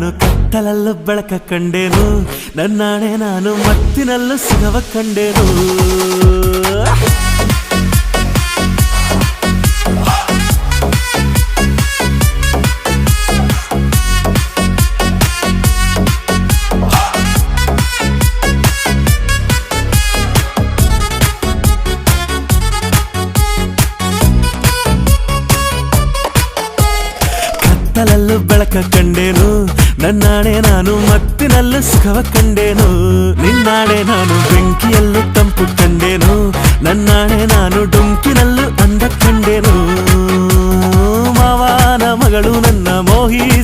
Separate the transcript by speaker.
Speaker 1: ಕತ್ತಲಲ್ಲೂ ಬೆಳಕ ಕಂಡೇನು, ನನ್ನಾಣೆ ನಾನು ಮತ್ತಿನಲ್ಲೂ ಸುಖವ ಕಂಡೇನು. ಕತ್ತಲಲ್ಲೂ ಬೆಳಕ ಕಂಡೇನು, ನನ್ನಾಣೆ ನಾನು ಮತ್ತಿನಲ್ಲೂ ಸುಖವ ಕಂಡೇನು. ನಿನ್ನಾಣೆ ನಾನು ಬೆಂಕಿಯಲ್ಲೂ ತಂಪು ಕಂಡೇನು, ನನ್ನಾಣೆ ನಾನು ಡೊಂಕಿನಲ್ಲೂ ಅಂದ ಕಂಡೇನು. ಮಾವನ ಮಗಳು ನನ್ನ ಮೋಹಿಸಿ